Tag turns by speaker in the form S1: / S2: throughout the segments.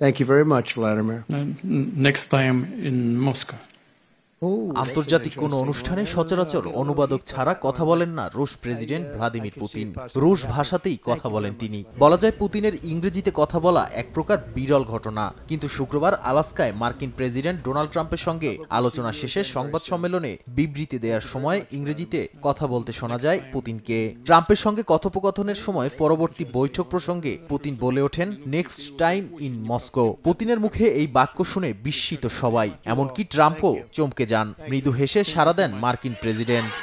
S1: Thank you very much, Vladimir.
S2: Next time in Moscow.
S3: আন্তর্জাতিক কোনো অনুষ্ঠানে সচরাচর অনুবাদক ছাড়া কথা বলেন না রুশ প্রেসিডেন্ট ভ্লাদিমির পুতিন। রুশ ভাষাতেই কথা বলেন তিনি। বলা যায় পুতিনের ইংরেজিতে কথা বলা এক প্রকার বিরল ঘটনা। কিন্তু শুক্রবার আলাস্কায় মার্কিন প্রেসিডেন্ট ডোনাল্ড ট্রাম্পের সঙ্গে আলোচনা শেষে সংবাদ সম্মেলনে বিবৃতি দেওয়ার সময় ইংরেজিতে কথা বলতে শোনা যায় পুতিনকে। ট্রাম্পের সঙ্গে কথোপকথনের সময় পরবর্তী বৈঠক প্রসঙ্গে পুতিন বলে ওঠেন, নেক্সট টাইম ইন মস্কো। পুতিনের মুখে এই বাক্য শুনে বিস্মিত সবাই, এমনকি ট্রাম্পও চমকে যান। মৃদু হেসে সাড়া দেন মার্কিন প্রেসিডেন্ট।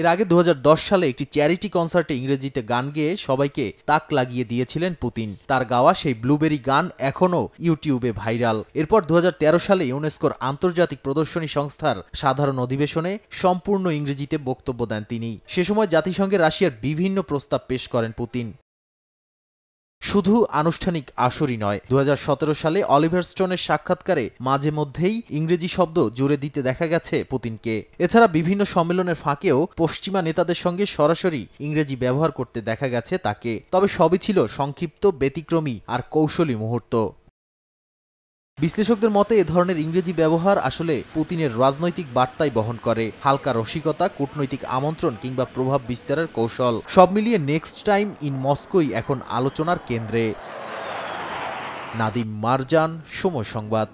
S3: এর আগে 2010 সালে একটি চ্যারিটি কনসার্টে ইংরেজিতে গান গেয়ে সবাইকে তাক লাগিয়ে দিয়েছিলেন পুতিন। তার গাওয়া সেই ব্লুবেরি গান এখনও ইউটিউবে ভাইরাল। এরপর 2013 সালে ইউনেস্কোর আন্তর্জাতিক প্রদর্শনী সংস্থার সাধারণ অধিবেশনে সম্পূর্ণ ইংরেজিতে বক্তব্য দেন তিনি। সে সময় জাতিসংঘে রাশিয়ার বিভিন্ন প্রস্তাব পেশ করেন পুতিন। শুধু আনুষ্ঠানিক আসরই নয়, 2017 সালে অলিভার স্টোনের সাক্ষাৎকারে মাঝে মধ্যেই ইংরেজি শব্দ জুড়ে দিতে দেখা গেছে পুতিনকে। এছাড়া বিভিন্ন সম্মেলনের ফাঁকেও পশ্চিমা নেতাদের সঙ্গে সরাসরি ইংরেজি ব্যবহার করতে দেখা গেছে তাকে। তবে সবই ছিল সংক্ষিপ্ত, ব্যতিক্রমী আর কৌশলী মুহূর্ত। বিশ্লেষকদের মতে এ ধরনের ইংরেজি ব্যবহার আসলে পুতিনের রাজনৈতিক বার্তাই বহন করে। হালকা রসিকতা, কূটনৈতিক আমন্ত্রণ কিংবা প্রভাব বিস্তারের কৌশল, সব মিলিয়ে নেক্সট টাইম ইন মস্কোই এখন আলোচনার কেন্দ্রে। নাদিম মারজান, সময় সংবাদ।